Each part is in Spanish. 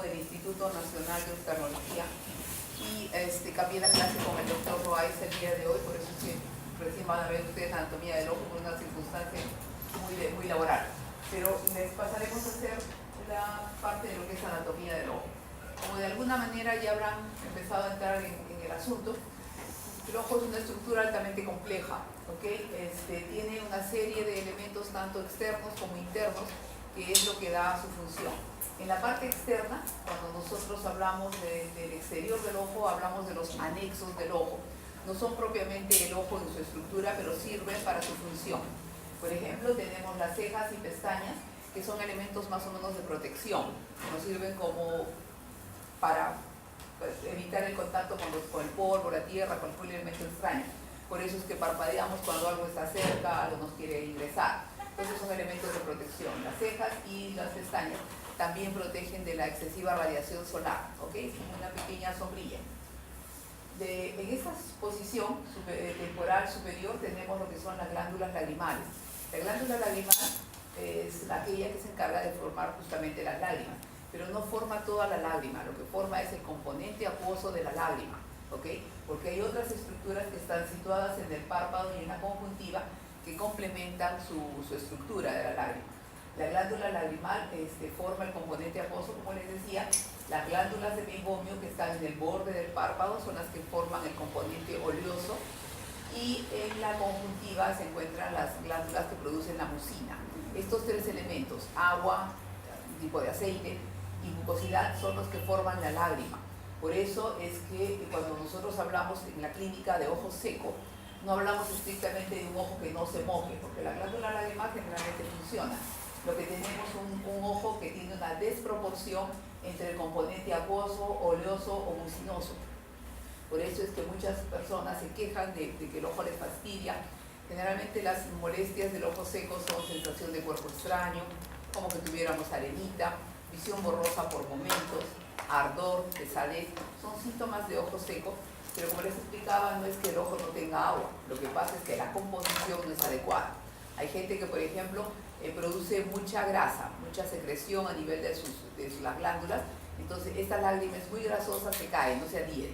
del Instituto Nacional de Oftalmología y cambié la clase con el doctor Roáez el día de hoy, por eso es que recién van a ver ustedes anatomía del ojo por una circunstancia muy laboral. Pero les pasaremos a hacer la parte de lo que es anatomía del ojo. Como de alguna manera ya habrán empezado a entrar en el asunto, el ojo es una estructura altamente compleja, tiene una serie de elementos tanto externos como internos, que es lo que da su función. En la parte externa, cuando nosotros hablamos del exterior del ojo, hablamos de los anexos del ojo. No son propiamente el ojo en su estructura, pero sirven para su función. Por ejemplo, tenemos las cejas y pestañas, que son elementos más o menos de protección, que nos sirven como para evitar el contacto con el polvo, la tierra, cualquier elemento extraño. Por eso es que parpadeamos cuando algo está cerca, algo nos quiere ingresar. Entonces son elementos de protección. Las cejas y las pestañas también protegen de la excesiva radiación solar, una pequeña sombrilla. En esa posición temporal superior tenemos lo que son las glándulas lagrimales. La glándula lagrimal es aquella que se encarga de formar justamente las lágrimas, pero no forma toda la lágrima, lo que forma es el componente acuoso de la lágrima, porque hay otras estructuras que están situadas en el párpado y en la conjuntiva que complementan su estructura de la lágrima. La glándula lagrimal forma el componente acuoso, como les decía. Las glándulas de meiomio que están en el borde del párpado son las que forman el componente oleoso, y en la conjuntiva se encuentran las glándulas que producen la mucina. Estos tres elementos, agua, tipo de aceite y mucosidad, son los que forman la lágrima. Por eso es que cuando nosotros hablamos en la clínica de ojo seco, no hablamos estrictamente de un ojo que no se moje, porque la glándula lagrimal generalmente funciona. Lo que tenemos es un ojo que tiene una desproporción entre el componente acuoso, oleoso o mucinoso. Por eso es que muchas personas se quejan de que el ojo les fastidia. Generalmente las molestias del ojo seco son sensación de cuerpo extraño, como que tuviéramos arenita, visión borrosa por momentos, ardor, pesadez. Son síntomas de ojo seco, pero como les explicaba, no es que el ojo no tenga agua. Lo que pasa es que la composición no es adecuada. Hay gente que, por ejemplo, produce mucha grasa, mucha secreción a nivel de las glándulas. Entonces esta lágrima es muy grasosa, se cae, no se adhiere.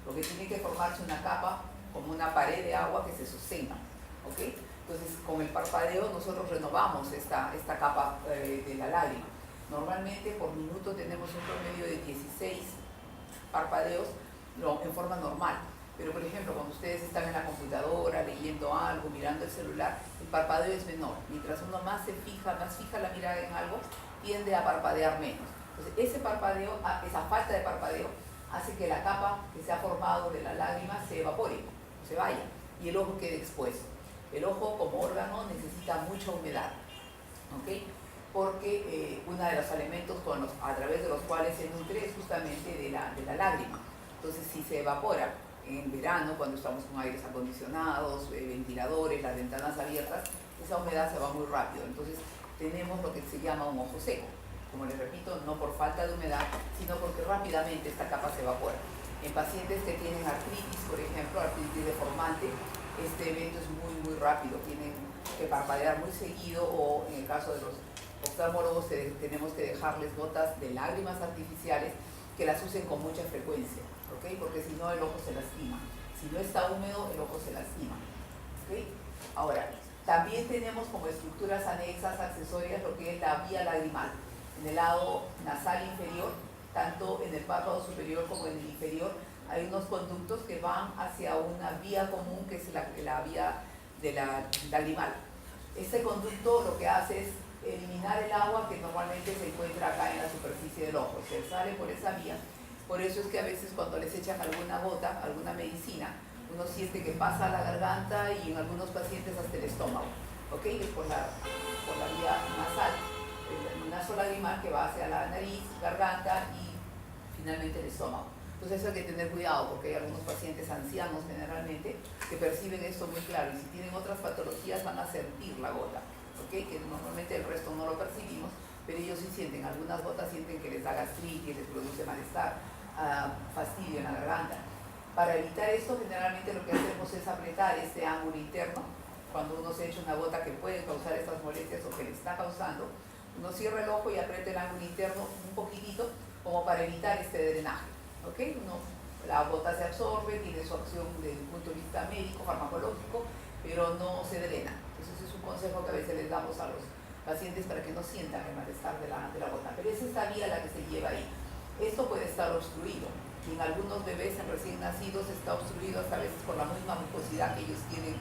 Lo que tiene que formarse una capa, como una pared de agua que se sostenga. Entonces con el parpadeo nosotros renovamos esta capa de la lágrima. Normalmente por minuto tenemos un promedio de 16 parpadeos en forma normal. Pero por ejemplo, cuando ustedes están en la computadora, leyendo algo, mirando el celular, el parpadeo es menor. Mientras uno más fija la mirada en algo, tiende a parpadear menos. Entonces ese parpadeo, esa falta de parpadeo, hace que la capa que se ha formado de la lágrima se evapore, se vaya, y el ojo quede expuesto. El ojo como órgano necesita mucha humedad, porque uno de los elementos a través de los cuales se nutre es justamente de la lágrima. Entonces si se evapora en verano, cuando estamos con aires acondicionados, ventiladores, las ventanas abiertas, esa humedad se va muy rápido. Entonces tenemos lo que se llama un ojo seco. Como les repito, no por falta de humedad, sino porque rápidamente esta capa se evapora. En pacientes que tienen artritis, por ejemplo, artritis deformante, este evento es muy rápido. Tienen que parpadear muy seguido, o en el caso de los oftalmólogos tenemos que dejarles gotas de lágrimas artificiales que las usen con mucha frecuencia, porque si no el ojo se lastima. Si no está húmedo, el ojo se lastima. Ahora, también tenemos como estructuras anexas, accesorias, lo que es la vía lagrimal. En el lado nasal inferior, tanto en el párpado superior como en el inferior, hay unos conductos que van hacia una vía común, que es la vía de la lagrimal. Este conducto lo que hace es eliminar el agua que normalmente se encuentra acá en la superficie del ojo. Se sale por esa vía. Por eso es que a veces cuando les echan alguna gota, alguna medicina, uno siente que pasa a la garganta y en algunos pacientes hasta el estómago, es por la vía nasal. El nasolagrima que va hacia la nariz, garganta y finalmente el estómago. Entonces eso hay que tener cuidado, porque hay algunos pacientes ancianos generalmente que perciben esto muy claro, y si tienen otras patologías van a sentir la gota, que normalmente el resto no lo percibimos, pero ellos sí sienten. Algunas gotas sienten que les da gastritis, les produce malestar, fastidio en la garganta. Para evitar esto, generalmente lo que hacemos es apretar este ángulo interno. Cuando uno se echa una gota que puede causar estas molestias o que le está causando, uno cierra el ojo y aprieta el ángulo interno un poquitito, como para para evitar este drenaje. ¿Okay? La gota se absorbe, tiene su acción desde el punto de vista médico, farmacológico, pero no se drena. Entonces es un consejo que a veces les damos a los pacientes para que no sientan el malestar de la gota. Pero es esta vía la que se lleva ahí. Esto puede estar obstruido. Y en algunos bebés en recién nacidos está obstruido hasta a veces por la misma mucosidad que ellos tienen,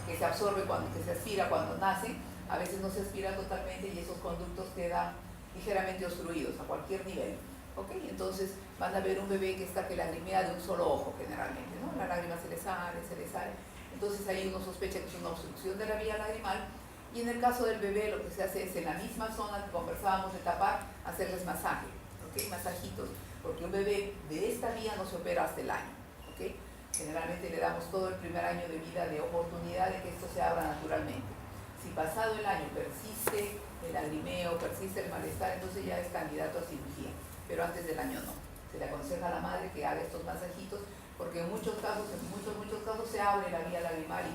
que se absorbe que se aspira cuando nacen. A veces no se aspira totalmente y esos conductos quedan ligeramente obstruidos a cualquier nivel. ¿Okay? Entonces van a ver un bebé que lagrimea de un solo ojo generalmente, ¿no? La lágrima se le sale. Entonces ahí uno sospecha que es una obstrucción de la vía lagrimal. Y en el caso del bebé lo que se hace es en la misma zona que conversábamos de tapar, hacerles masaje, ¿okay? Masajitos, porque un bebé de esta vía no se opera hasta el año, ¿okay? Generalmente le damos todo el primer año de vida de oportunidad de que esto se abra naturalmente. Si pasado el año persiste el lagrimeo, persiste el malestar, entonces ya es candidato a cirugía, pero antes del año no. Se le aconseja a la madre que haga estos masajitos, porque en muchos casos se abre la vía lagrimal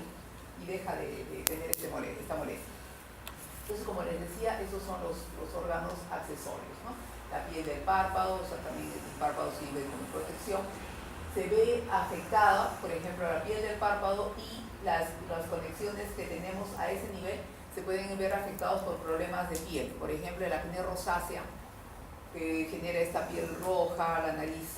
y deja de tener esta molestia. Entonces, como les decía, esos son los órganos accesorios, ¿no? La piel del párpado, o sea, también el párpado sirve como protección. Se ve afectada, por ejemplo, la piel del párpado y las conexiones que tenemos a ese nivel se pueden ver afectados por problemas de piel. Por ejemplo, el acné rosácea, que genera esta piel roja, la nariz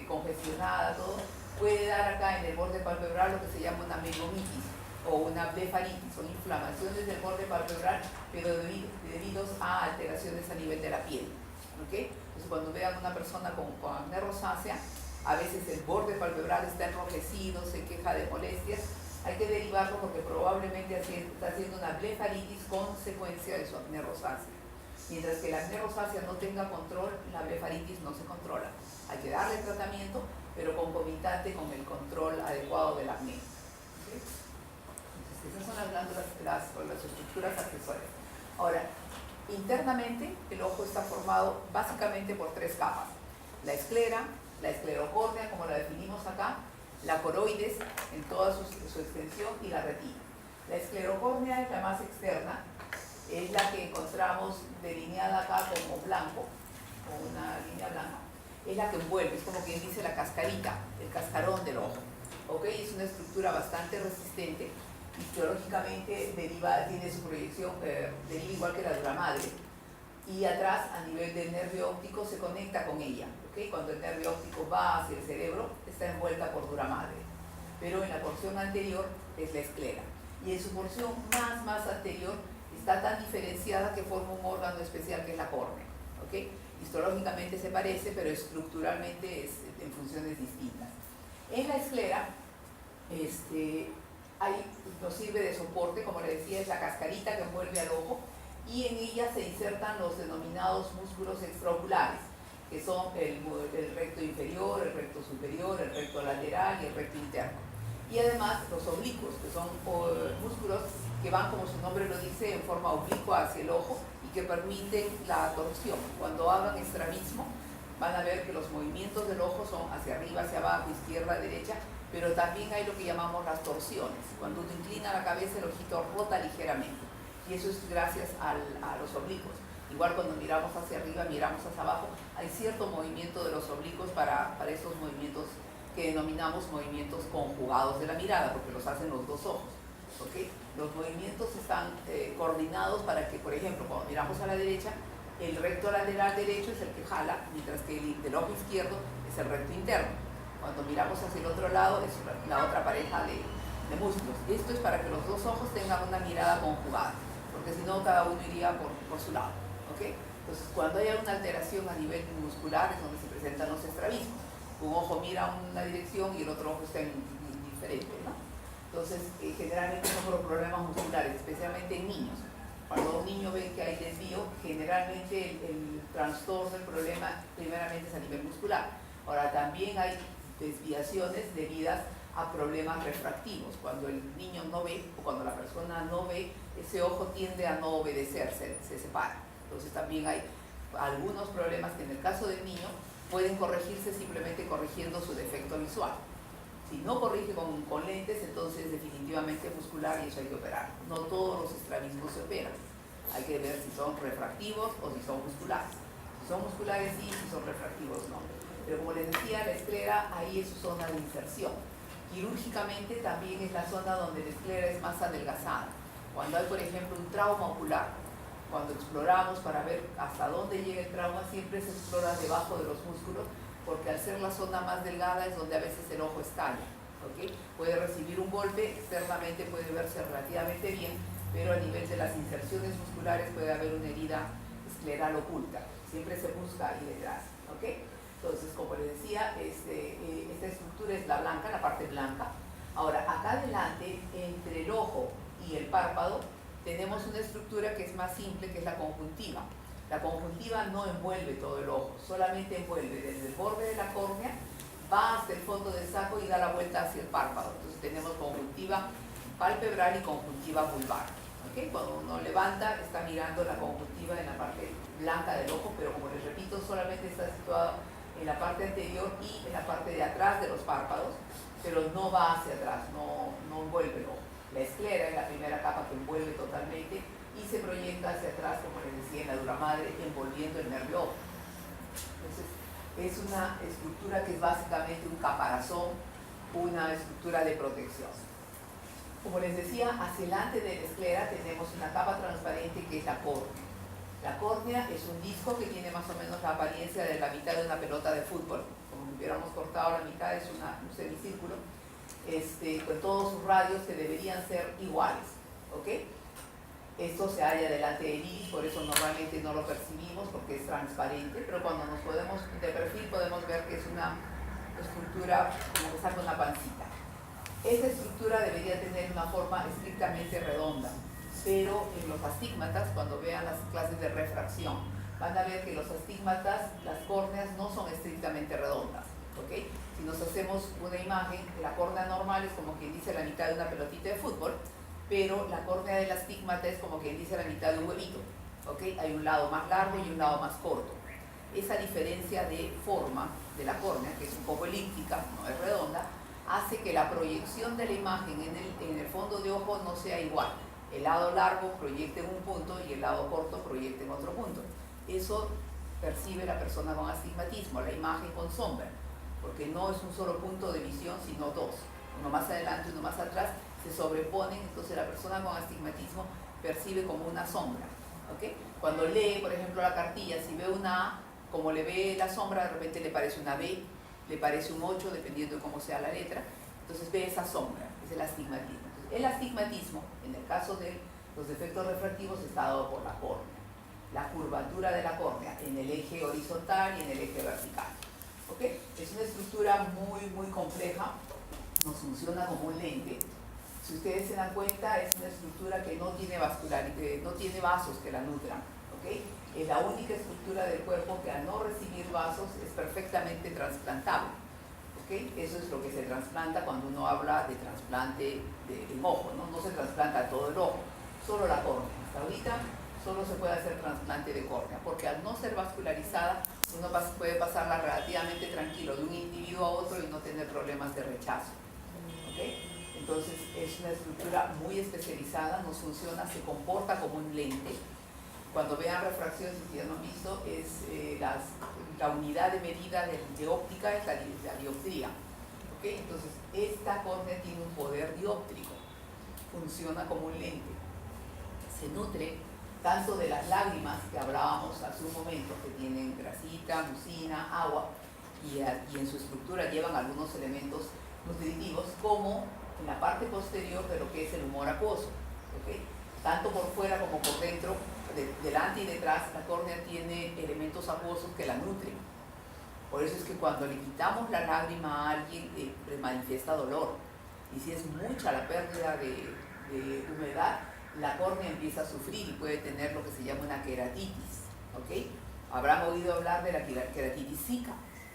congestionada, todo, puede dar acá en el borde palpebral lo que se llama una megomitis o una blefaritis, son inflamaciones del borde palpebral, pero debidos a alteraciones a nivel de la piel. ¿Okay? Entonces, cuando vean una persona con acné rosácea, a veces el borde palpebral está enrojecido, se queja de molestias, hay que derivarlo porque probablemente está haciendo una blefaritis consecuencia de su acné rosácea. Mientras que la acné rosácea no tenga control, la blefaritis no se controla. Hay que darle tratamiento, pero concomitante con el control adecuado del acné. ¿Okay? Entonces, esas son las glándulas, las estructuras accesorias. Ahora, internamente el ojo está formado básicamente por tres capas: la esclera, la esclerocórnea, como la definimos acá, la coroides en toda su extensión y la retina. La esclerocórnea es la más externa, es la que encontramos delineada acá como blanco, con una línea blanca, es la que envuelve, es como quien dice la cascarita, el cascarón del ojo. ¿Okay? Es una estructura bastante resistente, histológicamente tiene su proyección, deriva igual que la duramadre, y atrás a nivel del nervio óptico se conecta con ella. ¿Okay? Cuando el nervio óptico va hacia el cerebro está envuelta por duramadre, pero en la porción anterior es la esclera, y en su porción más anterior está tan diferenciada que forma un órgano especial que es la córnea. ¿Okay? Histológicamente se parece, pero estructuralmente es en funciones distintas. En la esclera nos sirve de soporte, como le decía, es la cascarita que envuelve al ojo, y en ella se insertan los denominados músculos extraoculares, que son el recto inferior, el recto superior, el recto lateral y el recto interno. Y además los oblicuos, que son músculos que van, como su nombre lo dice, en forma oblicua hacia el ojo y que permiten la torsión. Cuando hagan estrabismo, van a ver que los movimientos del ojo son hacia arriba, hacia abajo, izquierda, derecha, pero también hay lo que llamamos las torsiones. Cuando uno inclina la cabeza, el ojito rota ligeramente, y eso es gracias a los oblicuos. Igual cuando miramos hacia arriba, miramos hacia abajo, hay cierto movimiento de los oblicuos para esos movimientos que denominamos movimientos conjugados de la mirada, porque los hacen los dos ojos. ¿Okay? Los movimientos están coordinados para que, por ejemplo, cuando miramos a la derecha, el recto lateral derecho es el que jala, mientras que el del ojo izquierdo es el recto interno. Cuando miramos hacia el otro lado es la otra pareja de músculos. Esto es para que los dos ojos tengan una mirada conjugada, porque si no cada uno iría por su lado. ¿Okay? Entonces, cuando hay una alteración a nivel muscular es donde se presentan los estrabismos. Un ojo mira una dirección y el otro ojo está en diferente, ¿no? Entonces, generalmente son por problemas musculares, especialmente en niños. Cuando un niño ve que hay desvío, generalmente el trastorno, el problema, primeramente es a nivel muscular. Ahora, también hay desviaciones debidas a problemas refractivos. Cuando el niño no ve o cuando la persona no ve, ese ojo tiende a no obedecer, se separa. Entonces, también hay algunos problemas que en el caso del niño pueden corregirse simplemente corrigiendo su defecto visual. Si no corrige con lentes, entonces definitivamente es muscular y eso hay que operar. No todos los estrabismos se operan. Hay que ver si son refractivos o si son musculares. Si son musculares sí, si son refractivos no. Pero como les decía, la esclera ahí es su zona de inserción. Quirúrgicamente también es la zona donde la esclera es más adelgazada. Cuando hay, por ejemplo, un trauma ocular, cuando exploramos para ver hasta dónde llega el trauma, siempre se explora debajo de los músculos, porque al ser la zona más delgada es donde a veces el ojo estalla. ¿Okay? Puede recibir un golpe, externamente puede verse relativamente bien, pero a nivel de las inserciones musculares puede haber una herida escleral oculta. Siempre se busca ahí detrás. ¿Okay? Entonces, como les decía, esta estructura es la blanca, la parte blanca. Ahora, acá adelante, entre el ojo y el párpado, tenemos una estructura que es más simple, que es la conjuntiva. La conjuntiva no envuelve todo el ojo, solamente envuelve desde el borde de la córnea, va hasta el fondo del saco y da la vuelta hacia el párpado. Entonces tenemos conjuntiva palpebral y conjuntiva vulvar. ¿Okay? Cuando uno levanta, está mirando la conjuntiva en la parte blanca del ojo, pero como les repito, solamente está situado en la parte anterior y en la parte de atrás de los párpados, pero no va hacia atrás, no envuelve el ojo. La esclera es la primera capa que envuelve totalmente y se proyecta hacia atrás, como les decía, en la dura madre, envolviendo el nervio óptico. Entonces, es una estructura que es básicamente un caparazón, una estructura de protección. Como les decía, hacia delante de la esclera tenemos una capa transparente que es la córnea. La córnea es un disco que tiene más o menos la apariencia de la mitad de una pelota de fútbol. Como si hubiéramos cortado la mitad, es un semicírculo, con todos sus radios que deberían ser iguales. ¿Okay? Esto se halla delante del iris, por eso normalmente no lo percibimos porque es transparente, pero cuando nos podemos de perfil podemos ver que es una estructura como que saca una pancita. Esta estructura debería tener una forma estrictamente redonda, pero en los astigmatas, cuando vean las clases de refracción, van a ver que los astigmatas, las córneas no son estrictamente redondas. ¿Okay? Si nos hacemos una imagen, la córnea normal es como quien dice la mitad de una pelotita de fútbol, pero la córnea del astigmata es como quien dice la mitad de un huevito. ¿Okay? Hay un lado más largo y un lado más corto. Esa diferencia de forma de la córnea, que es un poco elíptica, no es redonda, hace que la proyección de la imagen en el fondo de ojo no sea igual. El lado largo proyecta en un punto y el lado corto proyecta en otro punto. Eso percibe la persona con astigmatismo, la imagen con sombra, porque no es un solo punto de visión, sino dos. Uno más adelante, uno más atrás, se sobreponen, entonces la persona con astigmatismo percibe como una sombra. ¿Okay? Cuando lee, por ejemplo, la cartilla, si ve una A, como le ve la sombra, de repente le parece una B, le parece un 8, dependiendo de cómo sea la letra, entonces ve esa sombra, es el astigmatismo. Entonces, el astigmatismo, en el caso de los defectos refractivos, está dado por la córnea. La curvatura de la córnea en el eje horizontal y en el eje vertical. ¿Okay? Es una estructura muy compleja, nos funciona como un lente. Si ustedes se dan cuenta, es una estructura que no tiene no tiene vasos que la nutran. ¿Okay? Es la única estructura del cuerpo que al no recibir vasos es perfectamente trasplantable. ¿Okay? Eso es lo que se trasplanta cuando uno habla de trasplante de ojo, ¿no? No se trasplanta todo el ojo, solo la córnea. Hasta ahorita solo se puede hacer trasplante de córnea, porque al no ser vascularizada, uno puede pasarla relativamente tranquilo de un individuo a otro y no tener problemas de rechazo. ¿Okay? Entonces es una estructura muy especializada, nos funciona, se comporta como un lente. Cuando vean refracción, si ya no han visto, es la unidad de medida de óptica es la dioptría. ¿Okay? Entonces esta córnea tiene un poder dióptrico, funciona como un lente, se nutre tanto de las lágrimas que hablábamos hace un momento, que tienen grasita, mucina, agua, y en su estructura llevan algunos elementos nutritivos, como en la parte posterior de lo que es el humor acuoso. ¿Okay? Tanto por fuera como por dentro, delante y detrás, la córnea tiene elementos acuosos que la nutren. Por eso es que cuando le quitamos la lágrima a alguien, le manifiesta dolor. Y si es mucha la pérdida de humedad, la córnea empieza a sufrir y puede tener lo que se llama una queratitis. ¿Okay? Habrán oído hablar de la queratitis zika,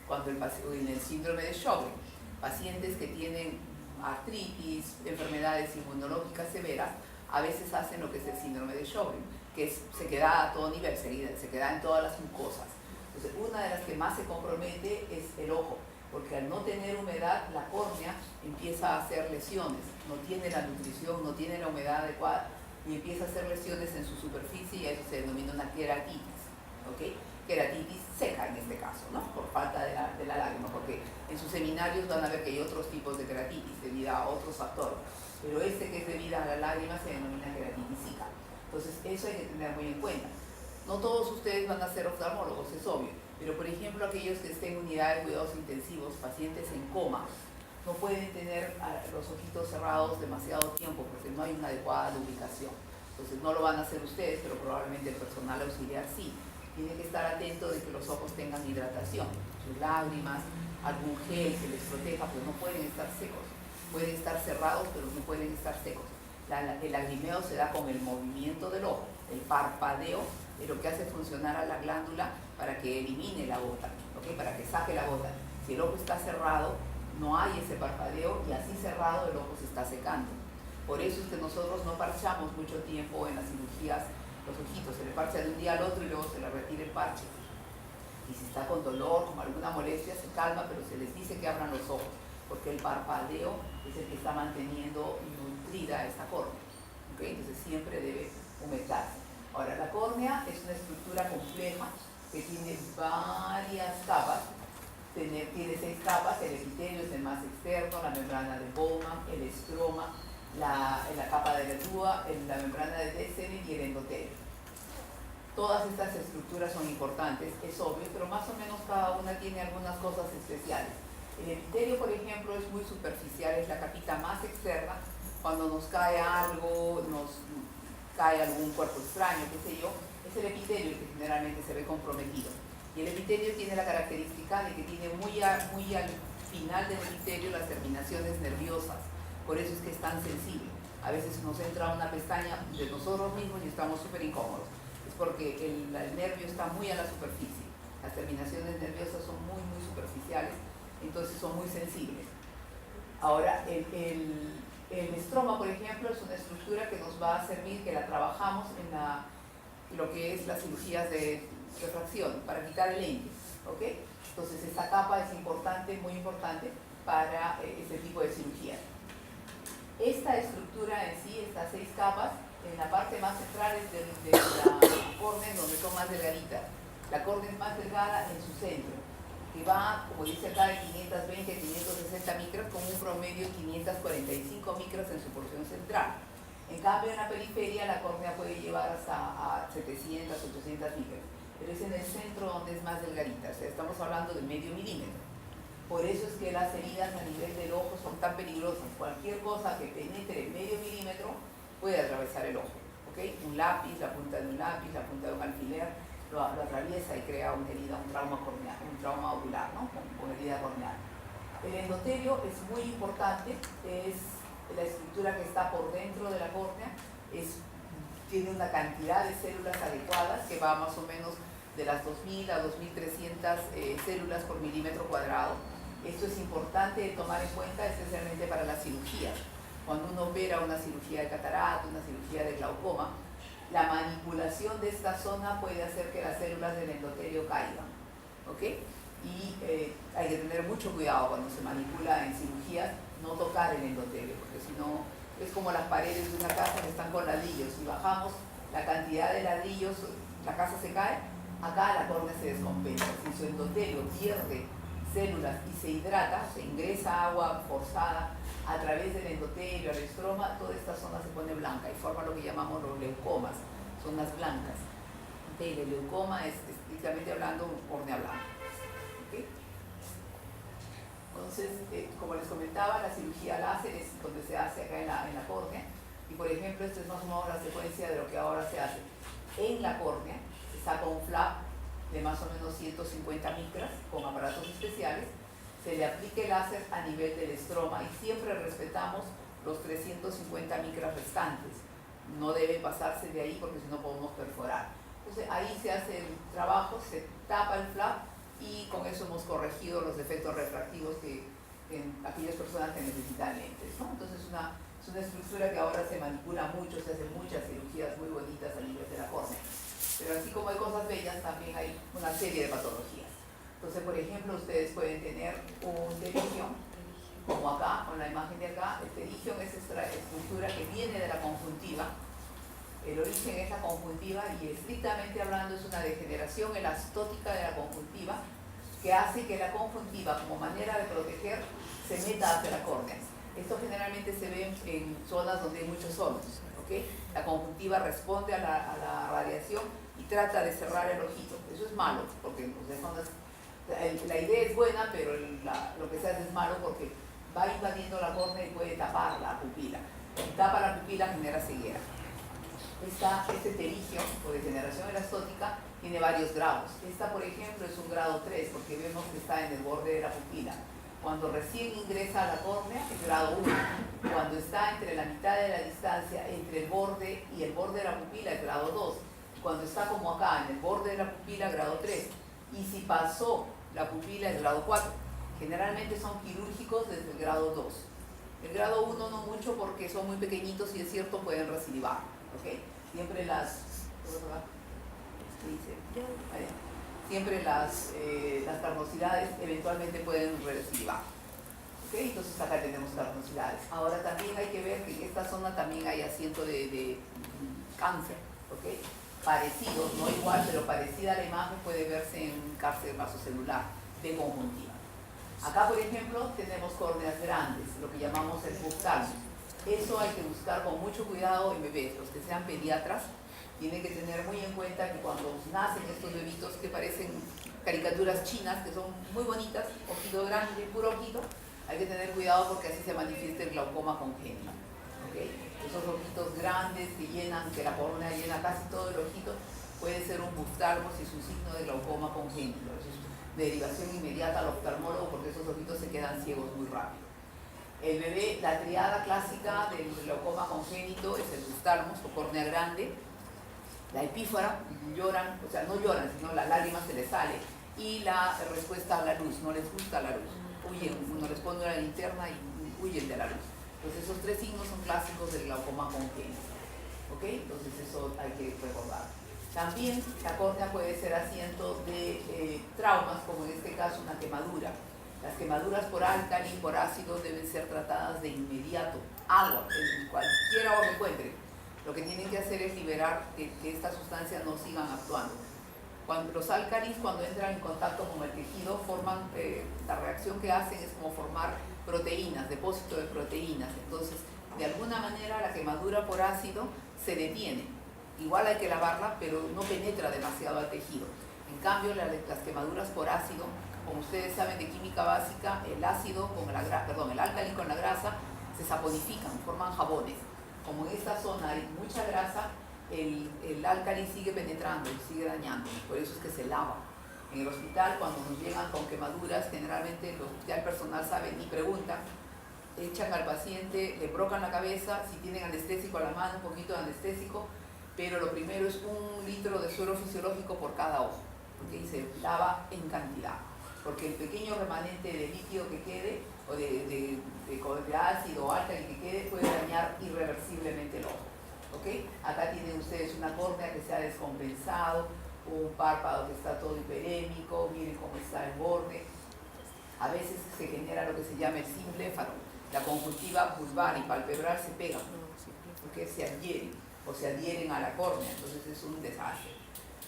cuando en el síndrome de Sjögren. Pacientes que tienen artritis, enfermedades inmunológicas severas, a veces hacen lo que es el síndrome de Sjögren, que se queda a todo nivel, se queda en todas las mucosas. Entonces, una de las que más se compromete es el ojo, porque al no tener humedad, la córnea empieza a hacer lesiones, no tiene la nutrición, no tiene la humedad adecuada, y empieza a hacer lesiones en su superficie, y a eso se denomina una queratitis. ¿Okay? queratitis seca en este caso, ¿no? Por falta de la lágrima, porque en sus seminarios van a ver que hay otros tipos de queratitis debido a otros factores, pero este que es debido a la lágrima se denomina queratitis seca. Entonces eso hay que tener muy en cuenta. No todos ustedes van a ser oftalmólogos, es obvio, pero por ejemplo aquellos que estén en unidades de cuidados intensivos, pacientes en coma, no pueden tener los ojitos cerrados demasiado tiempo porque no hay una adecuada lubricación. Entonces no lo van a hacer ustedes, pero probablemente el personal auxiliar sí. Tiene que estar atento de que los ojos tengan hidratación, sus lágrimas, algún gel que les proteja, pues no pueden estar secos. Pueden estar cerrados, pero no pueden estar secos. El lagrimeo se da con el movimiento del ojo, el parpadeo es lo que hace funcionar a la glándula para que elimine la gota, ¿okay? Para que saque la gota. Si el ojo está cerrado, no hay ese parpadeo y así cerrado el ojo se está secando. Por eso es que nosotros no parchamos mucho tiempo en las cirugías los ojitos, se le parcha de un día al otro y luego se le retira el parche. Y si está con dolor, con alguna molestia, se calma, pero se les dice que abran los ojos, porque el parpadeo es el que está manteniendo nutrida esa córnea. ¿Okay? Entonces siempre debe humectarse. Ahora, la córnea es una estructura compleja que tiene varias capas. Tiene 6 capas, el epitelio es el más externo, la membrana de Bowman, el estroma, la capa de Lepúa, la membrana de Descemet y el endotelio. Todas estas estructuras son importantes, es obvio, pero más o menos cada una tiene algunas cosas especiales. El epitelio, por ejemplo, es muy superficial, es la capita más externa. Cuando nos cae algo, nos cae algún cuerpo extraño, qué sé yo, es el epitelio que generalmente se ve comprometido. Y el epitelio tiene la característica de que tiene muy al final del epitelio las terminaciones nerviosas. Por eso es que es tan sensible. A veces nos entra una pestaña de nosotros mismos y estamos súper incómodos. Es porque el nervio está muy a la superficie. Las terminaciones nerviosas son muy, muy superficiales, entonces son muy sensibles. Ahora, el estroma, por ejemplo, es una estructura que nos va a servir, que la trabajamos en lo que es las cirugías de refracción, para quitar el lente. ¿Okay? Entonces, esta capa es importante, muy importante para este tipo de cirugía. Esta estructura en sí, estas 6 capas, en la parte más central es de la córnea, donde son más delgaditas. La córnea es más delgada en su centro, que va, como dice acá, de 520 a 560 micras, con un promedio de 545 micras en su porción central. En cambio, en la periferia, la córnea puede llevar hasta 700, 800 micras, pero es en el centro donde es más delgadita, o sea, estamos hablando de medio milímetro. Por eso es que las heridas a nivel del ojo son tan peligrosas. Cualquier cosa que penetre medio milímetro puede atravesar el ojo. ¿Okay? Un lápiz, la punta de un lápiz, la punta de un alfiler, lo atraviesa y crea una herida, un trauma corneal, un trauma ocular, ¿no? Con herida corneal. El endotelio es muy importante, es la estructura que está por dentro de la córnea, tiene una cantidad de células adecuadas que va más o menos de las 2000 a 2300 células por milímetro cuadrado. Esto es importante de tomar en cuenta, especialmente para las cirugías. Cuando uno opera una cirugía de catarata, una cirugía de glaucoma, la manipulación de esta zona puede hacer que las células del endotelio caigan. ¿Okay? Y hay que tener mucho cuidado cuando se manipula en cirugías, no tocar el endotelio, porque si no, es como las paredes de una casa que están con ladrillos. Si bajamos la cantidad de ladrillos, la casa se cae. Acá la córnea se descompensa. Si su endotelio pierde células y se hidrata, se ingresa agua forzada a través del endotelio, al estroma, toda esta zona se pone blanca y forma lo que llamamos los leucomas, zonas blancas. ¿Okay? El leucoma es, estrictamente hablando, córnea blanca. ¿Okay? Entonces, como les comentaba, la cirugía láser es donde se hace acá en la córnea. Y por ejemplo, esto es más o menos la secuencia de lo que ahora se hace en la córnea. Saca un flap de más o menos 150 micras con aparatos especiales, se le aplica el láser a nivel del estroma y siempre respetamos los 350 micras restantes. No debe pasarse de ahí porque si no podemos perforar. Entonces ahí se hace el trabajo, se tapa el flap y con eso hemos corregido los defectos refractivos en aquellas personas que necesitan lentes, ¿no? Entonces es una estructura que ahora se manipula mucho, se hacen muchas cirugías muy bonitas a nivel de la córnea. Pero así como hay cosas bellas, también hay una serie de patologías. Entonces, por ejemplo, ustedes pueden tener un pterygium, como acá, con la imagen de acá. El pterygium es esta estructura que viene de la conjuntiva El origen es la conjuntiva y estrictamente hablando es una degeneración elastótica de la conjuntiva que hace que la conjuntiva, como manera de proteger, se meta hacia la córnea. Esto generalmente se ve en zonas donde hay muchos soles, ¿ok? La conjuntiva responde a la radiación y trata de cerrar el ojito. Eso es malo, porque la idea es buena, pero lo que se hace es malo porque va invadiendo la córnea y puede tapar la pupila. Si tapa la pupila, genera ceguera. Este terigio o degeneración elastótica tiene varios grados. Esta, por ejemplo, es un grado 3 porque vemos que está en el borde de la pupila. Cuando recién ingresa a la córnea es grado 1. Cuando está entre la mitad de la distancia entre el borde y el borde de la pupila es grado 2. Cuando está como acá en el borde de la pupila, grado 3. Y si pasó la pupila es grado 4. Generalmente son quirúrgicos desde el grado 2. El grado 1 no mucho porque son muy pequeñitos y es cierto pueden recidivar. ¿Okay? Siempre las carnosidades eventualmente pueden recidivar. ¿Okay? Entonces acá tenemos carnosidades. Ahora también hay que ver que en esta zona también hay asiento de cáncer. ¿Okay? Parecido, no igual, pero parecida a la imagen puede verse en cáncer vasocelular de conjuntiva. Acá, por ejemplo, tenemos córneas grandes, lo que llamamos el oftalmo. Eso hay que buscar con mucho cuidado en bebés. Los que sean pediatras tienen que tener muy en cuenta que cuando nacen estos bebitos que parecen caricaturas chinas, que son muy bonitas, ojito grande, puro ojito, hay que tener cuidado porque así se manifiesta el glaucoma congénito. ¿Okay? Esos ojitos grandes que la córnea llena casi todo el ojito, puede ser un oftalmos y es un signo de glaucoma congénito. Eso es derivación inmediata al oftalmólogo porque esos ojitos se quedan ciegos muy rápido. El bebé, la triada clásica del glaucoma congénito es el oftalmos o córnea grande, la epífora, lloran, o sea, no lloran, sino la lágrima se les sale, y la respuesta a la luz, no les gusta la luz, huyen, uno les pone una linterna y huyen de la luz. Entonces esos tres signos son clásicos del glaucoma congénito. ¿Ok? Entonces eso hay que recordar. También la córnea puede ser asiento de traumas, como en este caso una quemadura. Las quemaduras por álcali y por ácido deben ser tratadas de inmediato. Agua, en cualquier agua que encuentren. Lo que tienen que hacer es liberar que estas sustancias no sigan actuando. Los álcalis, cuando entran en contacto con el tejido, forman, la reacción que hacen es como formar proteínas, depósito de proteínas. Entonces, de alguna manera, la quemadura por ácido se detiene. Igual hay que lavarla, pero no penetra demasiado al tejido. En cambio, las quemaduras por ácido, como ustedes saben de química básica, el ácido con el álcali con la grasa se saponifican, forman jabones. Como en esta zona hay mucha grasa, el álcali sigue penetrando y sigue dañando, por eso es que se lava. En el hospital, cuando nos llegan con quemaduras, generalmente ya el personal sabe y pregunta, echan al paciente, le brocan la cabeza, si tienen anestésico a la mano, un poquito de anestésico, pero lo primero es 1 litro de suero fisiológico por cada ojo, ¿okay? Y se lava en cantidad, porque el pequeño remanente de líquido que quede, o de ácido o álcali que quede, puede dañar irreversiblemente el ojo. ¿Okay? Acá tienen ustedes una córnea que se ha descompensado, un párpado que está todo hiperémico, miren cómo está el borde. A veces se genera lo que se llama el simbléfaro, la conjuntiva vulvar y palpebral se pegan, porque se adhieren a la córnea, entonces es un desastre.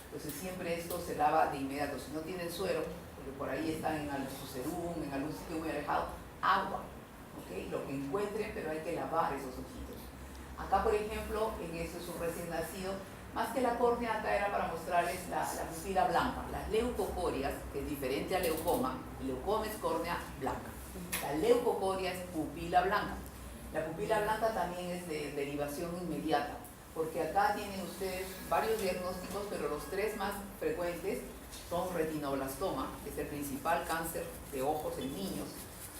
Entonces siempre esto se lava de inmediato. Si no tienen suero, porque por ahí están en su serum, en algún sitio muy alejado, agua, ¿okay? Lo que encuentren, pero hay que lavar esos ojitos. Acá, por ejemplo, en eso es un recién nacido, más que la córnea, acá era para mostrarles la pupila blanca. Las leucocorias, que es diferente a leucoma es córnea blanca. La leucocoria es pupila blanca. La pupila blanca también es de derivación inmediata, porque acá tienen ustedes varios diagnósticos, pero los 3 más frecuentes son retinoblastoma, que es el principal cáncer de ojos en niños,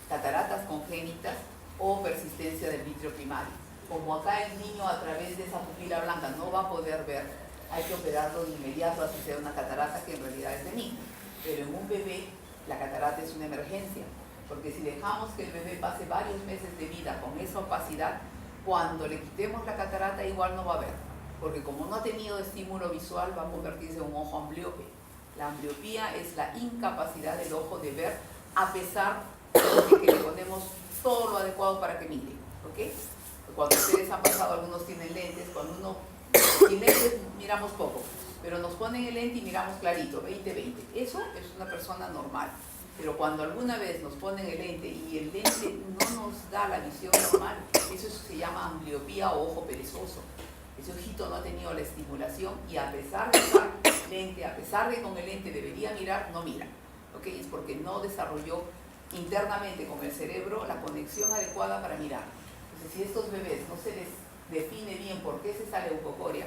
cataratas congénitas o persistencia del vitrio primario. Como acá el niño a través de esa pupila blanca no va a poder ver, hay que operarlo de inmediato, así sea una catarata que en realidad es benigna. Pero en un bebé la catarata es una emergencia, porque si dejamos que el bebé pase varios meses de vida con esa opacidad, cuando le quitemos la catarata igual no va a ver, porque como no ha tenido estímulo visual va a convertirse en un ojo ambliope. La ambliopía es la incapacidad del ojo de ver a pesar de que le ponemos todo lo adecuado para que mire, ¿ok? Cuando ustedes han pasado, algunos tienen lentes, cuando uno Sin lentes miramos poco, pero nos ponen el lente y miramos clarito, 20-20. Eso es una persona normal. Pero cuando alguna vez nos ponen el lente y el lente no nos da la visión normal, eso se llama ambliopía o ojo perezoso. Ese ojito no ha tenido la estimulación y a pesar de usar lente, a pesar de que con el lente debería mirar, no mira. ¿Okay? Es porque no desarrolló internamente con el cerebro la conexión adecuada para mirar. Entonces, si a estos bebés no se les define bien por qué se sale leucocoria,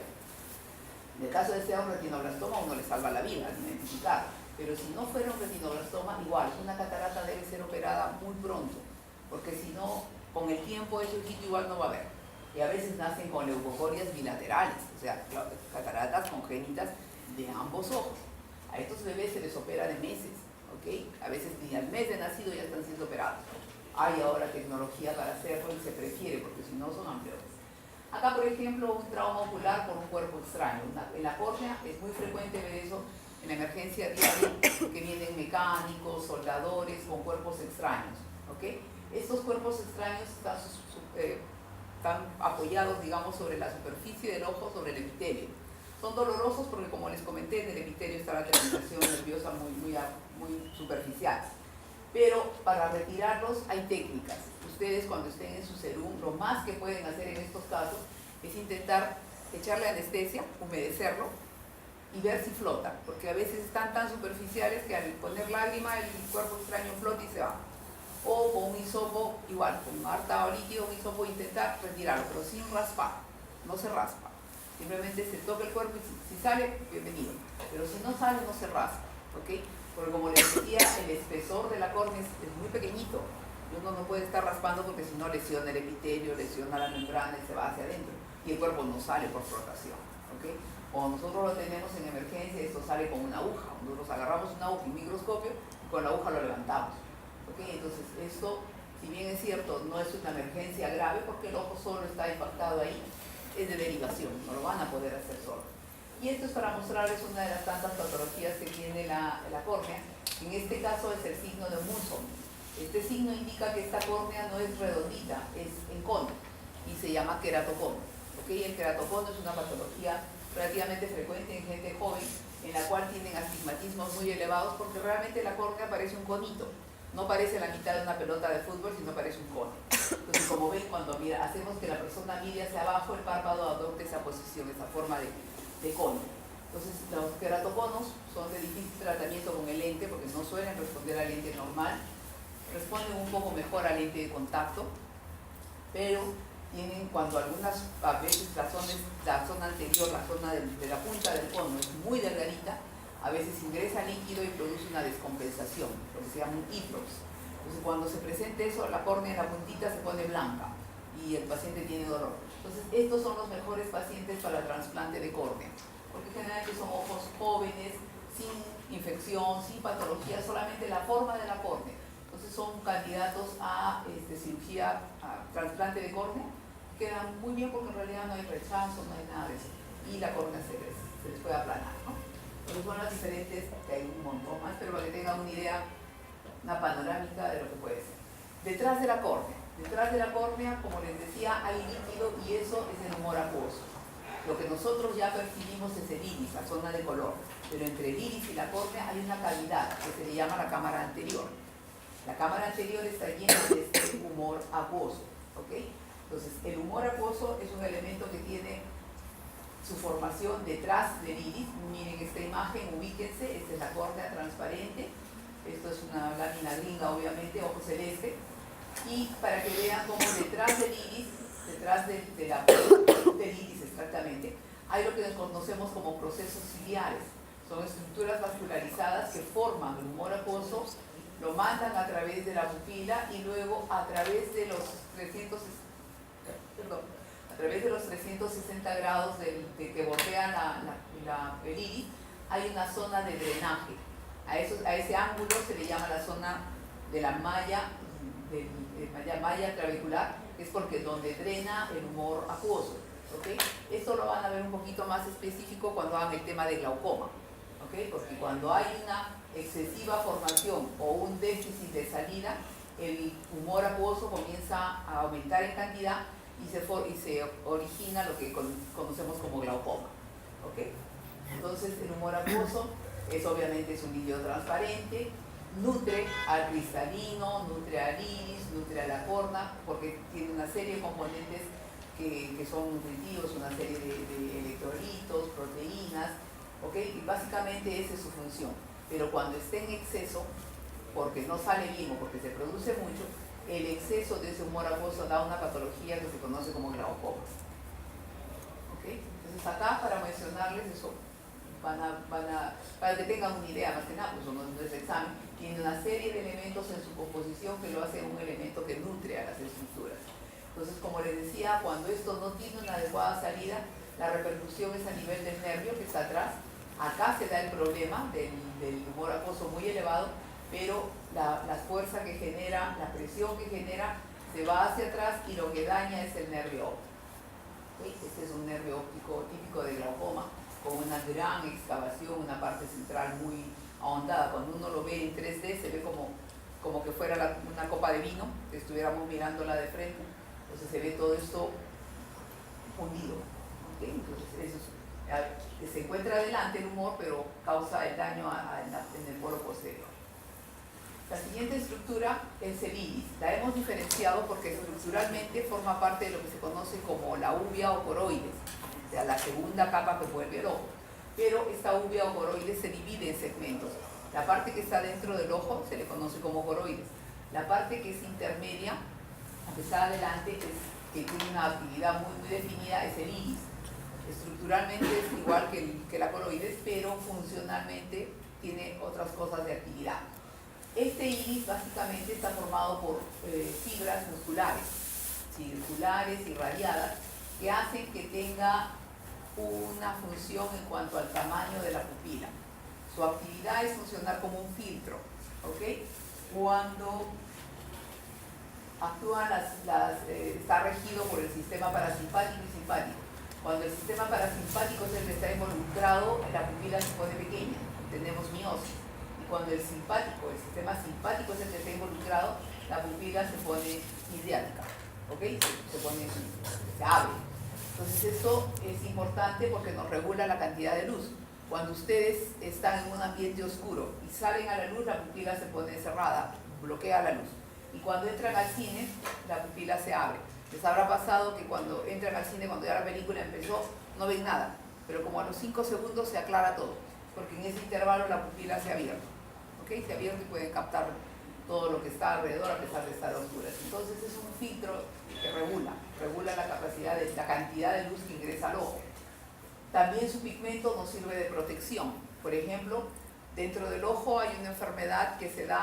en el caso de ser un retinoblastoma uno le salva la vida al identificar, pero si no fuera un retinoblastoma, igual, una catarata debe ser operada muy pronto, porque si no, con el tiempo ese ojito igual no va a ver. Y a veces nacen con leucocorias bilaterales, o sea, cataratas congénitas de ambos ojos. A estos bebés se les opera de meses, ¿ok? A veces ni al mes de nacido ya están siendo operados. Hay ahora tecnología para hacerlo y se prefiere, porque si no son ampliones. Acá, por ejemplo, un trauma ocular por un cuerpo extraño. En la córnea es muy frecuente ver eso en la emergencia diaria, que vienen mecánicos, soldadores con cuerpos extraños, ¿ok? Estos cuerpos extraños están apoyados, digamos, sobre la superficie del ojo, sobre el epitelio. Son dolorosos porque, como les comenté, en el epitelio está la terminación nerviosa muy superficial. Pero para retirarlos hay técnicas. Ustedes, cuando estén en su serum, lo más que pueden hacer en estos casos es intentar echarle anestesia, humedecerlo y ver si flota, porque a veces están tan superficiales que al poner lágrima el cuerpo extraño flota y se va. O con un hisopo, igual, con un harta o líquido, un hisopo, intentar retirarlo, pero sin raspar, no se raspa. Simplemente se toca el cuerpo y si sale, bienvenido. Pero si no sale, no se raspa, ¿ok? Porque como les decía, el espesor de la córnea es muy pequeñito. Uno no puede estar raspando porque si no lesiona el epitelio, lesiona la membrana y se va hacia adentro. Y el cuerpo no sale por flotación, ¿ok? Cuando nosotros lo tenemos en emergencia, esto sale con una aguja. Nosotros agarramos una aguja y un microscopio y con la aguja lo levantamos. ¿Okay? Entonces, esto, si bien es cierto, no es una emergencia grave porque el ojo solo está impactado ahí, es de derivación, no lo van a poder hacer solo. Y esto es para mostrarles una de las tantas patologías que tiene la córnea. En este caso es el signo de Munson. Este signo indica que esta córnea no es redondita, es en cono y se llama queratocono. ¿Okay? El queratocono es una patología relativamente frecuente en gente joven, en la cual tienen astigmatismos muy elevados porque realmente la córnea parece un conito. No parece la mitad de una pelota de fútbol, sino parece un cono. Entonces, como ven, cuando hacemos que la persona mire hacia abajo, el párpado adopta esa posición, esa forma de cono. Entonces, los queratoconos son de difícil tratamiento con el lente, porque no suelen responder al lente normal. Responden un poco mejor al lente de contacto, pero tienen, cuando algunas, a veces la zona anterior, la zona de la punta del cono es muy delgadita, a veces ingresa líquido y produce una descompensación, lo que se llama un hidrops. Entonces, cuando se presenta eso, la córnea en la puntita se pone blanca y el paciente tiene dolor. Entonces, estos son los mejores pacientes para el trasplante de córnea, porque generalmente son ojos jóvenes, sin infección, sin patología, solamente la forma de la córnea. Entonces, son candidatos a cirugía, a trasplante de córnea. Quedan muy bien porque en realidad no hay rechazo, no hay nada de eso. Y la córnea se les puede aplanar, ¿no? Entonces son las diferentes, que hay un montón más, pero para que tengan una idea, una panorámica de lo que puede ser. Detrás de la córnea, como les decía, hay líquido y eso es el humor acuoso. Lo que nosotros ya percibimos es el iris, la zona de color, pero entre el iris y la córnea hay una cavidad que se le llama la cámara anterior. La cámara anterior está llena de este humor acuoso, ¿ok? Entonces, el humor acuoso es un elemento que tiene su formación detrás del iris. Miren esta imagen, ubíquense, esta es la córnea transparente, esto es una lámina gringa, obviamente, ojo celeste, y para que vean cómo detrás del iris, detrás del iris exactamente, hay lo que conocemos como procesos ciliares. Son estructuras vascularizadas que forman el humor acuoso, lo mandan a través de la pupila y luego a través de los 360 grados que bordean el iris, hay una zona de drenaje. A ese ángulo se le llama la zona de la malla trabecular, que es porque donde drena el humor acuoso. ¿Okay? Esto lo van a ver un poquito más específico cuando hagan el tema de glaucoma. ¿Okay? Porque cuando hay una excesiva formación o un déficit de salida, el humor acuoso comienza a aumentar en cantidad y se origina lo que conocemos como glaucoma. ¿Okay? Entonces el humor acuoso obviamente es un líquido transparente, nutre al cristalino, nutre al iris, nutre a la córnea, porque tiene una serie de componentes que son nutritivos, una serie de electrolitos, proteínas, ¿okay? Y básicamente esa es su función. Pero cuando esté en exceso, porque no sale bien o porque se produce mucho, el exceso de ese humor acuoso da una patología que se conoce como glaucoma. ¿Okay? Entonces acá, para mencionarles eso, para que tengan una idea, más que nada, pues nuestro examen tiene una serie de elementos en su composición que lo hacen un elemento que nutre a las estructuras. Entonces, como les decía, cuando esto no tiene una adecuada salida, la repercusión es a nivel del nervio que está atrás. Acá se da el problema del humor acuoso muy elevado, pero la fuerza que genera, la presión que genera, se va hacia atrás y lo que daña es el nervio óptico. Este es un nervio óptico típico de glaucoma, con una gran excavación, una parte central muy ahondada. Cuando uno lo ve en 3D se ve como que fuera una copa de vino, que estuviéramos mirándola de frente. Entonces se ve todo esto hundido. ¿Okay? Entonces se encuentra adelante el humor, pero causa el daño en el polo posterior. La siguiente estructura es el iris. La hemos diferenciado porque estructuralmente forma parte de lo que se conoce como la uvea o coroides, o sea, la segunda capa que envuelve el ojo. Pero esta uvea o coroides se divide en segmentos. La parte que está dentro del ojo se le conoce como coroides. La parte que es intermedia, la que está adelante, que tiene una actividad muy definida, es el iris. Estructuralmente es igual que la coroides, pero funcionalmente tiene otras cosas de actividad. Este iris básicamente está formado por fibras musculares, circulares y radiadas, que hacen que tenga una función en cuanto al tamaño de la pupila. Su actividad es funcionar como un filtro, ¿okay? Cuando actúan está regido por el sistema parasimpático y simpático. Cuando el sistema parasimpático es el que está involucrado, la pupila se pone pequeña, tenemos miosis. Y cuando el sistema simpático es el que está involucrado, la pupila se pone midriática, ¿ok? Se abre. Entonces esto es importante porque nos regula la cantidad de luz. Cuando ustedes están en un ambiente oscuro y salen a la luz, la pupila se pone cerrada, bloquea la luz. Y cuando entran al cine, la pupila se abre. Les habrá pasado que cuando entran al cine, cuando ya la película empezó, no ven nada, pero como a los 5 segundos se aclara todo, porque en ese intervalo la pupila se ha abierto, ¿okay? Se ha abierto y pueden captar todo lo que está alrededor a pesar de estar a oscuras. Entonces es un filtro que regula la capacidad la cantidad de luz que ingresa al ojo. También su pigmento nos sirve de protección. Por ejemplo, dentro del ojo hay una enfermedad que se da